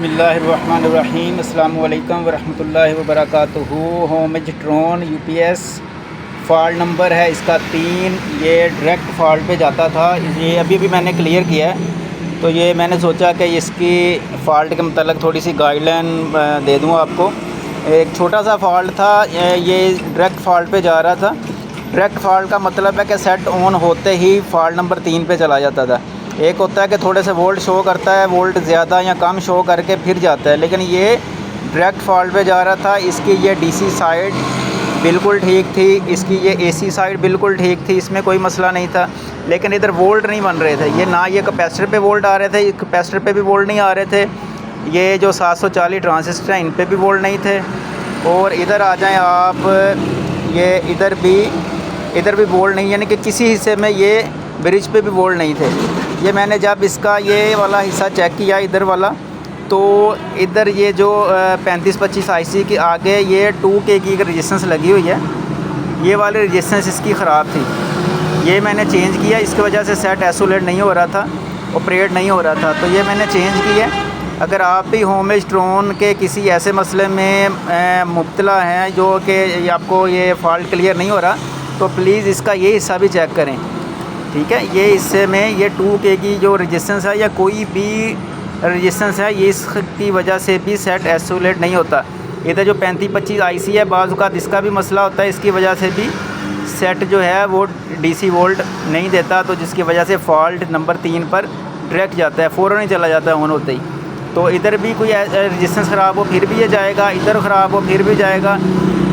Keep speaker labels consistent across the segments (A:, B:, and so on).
A: बिस्मिल्लाहिर्रहमानिर्रहीम अस्सलाम वालेकुम वरहमतुल्लाहि वबरकातुहू। होमजट्रॉन यूपीएस फ़ॉल्ट नंबर है इसका 3। ये डायरेक्ट फ़ॉल्ट पे जाता था। ये अभी मैंने क्लियर किया है, तो ये मैंने सोचा कि इसकी फ़ॉल्ट के मतलब थोड़ी सी गाइडलाइन दे दूँ आपको। एक छोटा सा फ़ॉल्ट था, ये डायरेक्ट फ़ॉल्ट पे जा रहा था। डायरेक्ट फ़ॉल्ट का मतलब है कि सेट ऑन होते ही फ़ॉल्ट नंबर 3 पे चला जाता था। एक होता है कि थोड़े से वोल्ट शो करता है, वोल्ट ज़्यादा या कम शो करके फिर जाता है, लेकिन ये डायरेक्ट फ़ॉल्ट पे जा रहा था। इसकी ये डीसी साइड बिल्कुल ठीक थी, इसकी ये एसी साइड बिल्कुल ठीक थी, इसमें कोई मसला नहीं था। लेकिन इधर वोल्ट नहीं बन रहे थे। ये ना ये कैपेसिटर पे वोल्ट आ रहे थे, कैपेसिटर पे भी वोल्ट नहीं आ रहे थे। ये जो 740 ट्रांजिस्टर हैं इन पे भी वोल्ट नहीं थे। और इधर आ जाएँ आप, ये इधर भी वोल्ट नहीं, यानी कि किसी हिस्से में ये ब्रिज पे भी वोल्ट नहीं थे। ये मैंने जब इसका ये वाला हिस्सा चेक किया इधर वाला, तो इधर ये जो 3525 आईसी के आगे ये 2K की रजिस्टेंस लगी हुई है। ये वाली रजिस्टेंस इसकी ख़राब थी, ये मैंने चेंज किया। इसकी वजह से सेट आइसोलेट नहीं हो रहा था, ऑपरेट नहीं हो रहा था, तो ये मैंने चेंज किया। अगर आप भी होमजट्रॉन के किसी ऐसे मसले में मुब्तला हैं जो कि आपको ये फ़ॉल्ट क्लियर नहीं हो रहा, तो प्लीज़ इसका ये हिस्सा भी चेक करें, ठीक है। ये हिस्से में ये 2K की जो रजिस्टेंस है या कोई भी रजिस्टेंस है, ये इसकी वजह से भी सेट आइसोलेट नहीं होता। इधर जो 3525 आईसी है, बाज़ औक़ात इसका भी मसला होता है, इसकी वजह से भी सेट जो है वो डीसी वोल्ट नहीं देता, तो जिसकी वजह से फ़ॉल्ट नंबर 3 पर डायरेक्ट जाता है, फ़ौरन ही चला जाता है ऑन होते ही। तो इधर भी कोई रजिस्टेंस ख़राब हो फिर भी ये जाएगा, इधर ख़राब हो फिर भी जाएगा।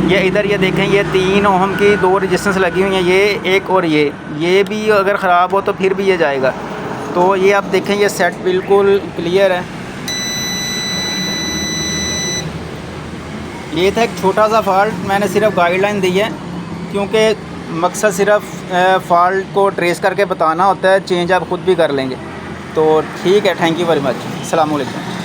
A: ये इधर ये देखें, ये 3 ओहम की 2 रजिस्टेंस लगी हुई हैं, ये एक और ये भी अगर ख़राब हो तो फिर भी ये जाएगा। तो ये आप देखें, ये सेट बिल्कुल क्लियर है। ये था एक छोटा सा फ़ॉल्ट, मैंने सिर्फ गाइडलाइन दी है, क्योंकि मकसद सिर्फ फ़ॉल्ट को ट्रेस करके बताना होता है, चेंज आप ख़ुद भी कर लेंगे। तो ठीक है, थैंक यू वेरी मच, अस्सलाम वालेकुम।